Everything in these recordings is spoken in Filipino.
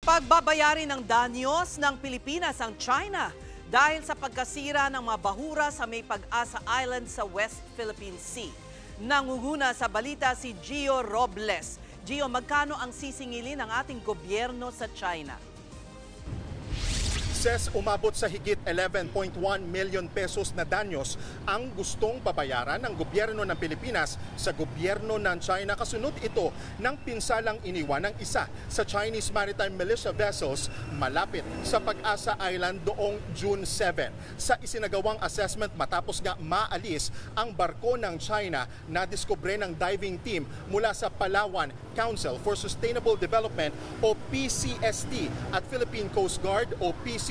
Pagbabayari ng danyos ng Pilipinas ang China dahil sa pagkasira ng mga bahura sa May Pag-asa Island sa West Philippine Sea. Nangunguna sa balita si Gio Robles. Gio, magkano ang sisingilin ng ating gobyerno sa China? Umabot sa higit 11.1 million pesos na danyos ang gustong babayaran ng gobyerno ng Pilipinas sa gobyerno ng China. Kasunod ito ng pinsalang iniwan ng isa sa Chinese Maritime Militia vessels malapit sa Pag-asa Island noong June 7. Sa isinagawang assessment matapos nga maalis ang barko ng China, nadiskubre ng diving team mula sa Palawan Council for Sustainable Development o PCSD at Philippine Coast Guard o PCG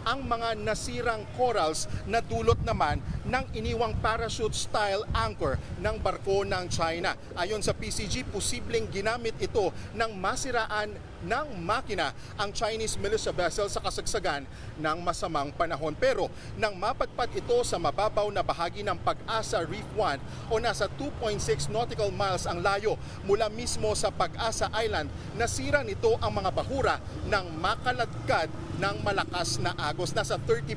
ang mga nasirang corals na dulot naman ng iniwang parachute-style anchor ng barko ng China. Ayon sa PCG, posibleng ginamit ito ng masiraan ng makina ang Chinese militia vessel sa kasagsagan ng masamang panahon. Pero nang mapagpad ito sa mababaw na bahagi ng Pag-asa Reef 1 o nasa 2.6 nautical miles ang layo mula mismo sa Pag-asa Island, nasira nito ang mga bahura ng makaladkad ng malakas na agos. Nasa 30%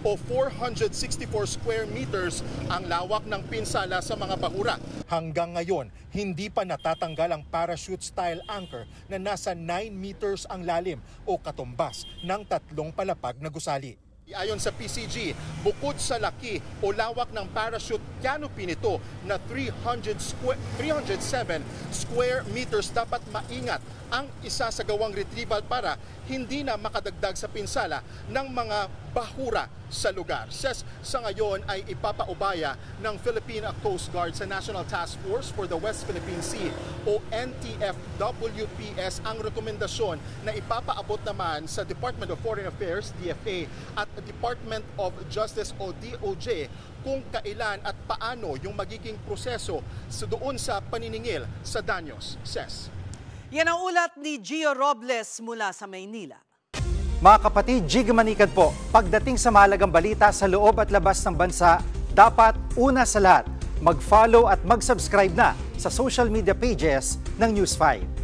o 464 square meters ang lawak ng pinsala sa mga bahura. Hanggang ngayon, hindi pa natatanggal ang parachute-style anchor na nasa 9 meters ang lalim o katumbas ng 3 palapag na gusali. Ayon sa PCG, bukod sa laki o lawak ng parachute canopy nito na 307 square meters, dapat maingat ang isa sa gawang retrieval para hindi na makadagdag sa pinsala ng mga bahura sa lugar. Sa ngayon ay ipapaubaya ng Philippine Coast Guard sa National Task Force for the West Philippine Sea o NTF-WPS ang rekomendasyon na ipapaabot naman sa Department of Foreign Affairs, DFA, at Department of Justice o DOJ kung kailan at paano yung magiging proseso doon sa paniningil sa danyos. Yan ang ulat ni Gio Robles mula sa Maynila. Mga kapatid, Jig Manikad po. Pagdating sa mahalagang balita sa loob at labas ng bansa, dapat una sa lahat, mag-follow at mag-subscribe na sa social media pages ng News 5.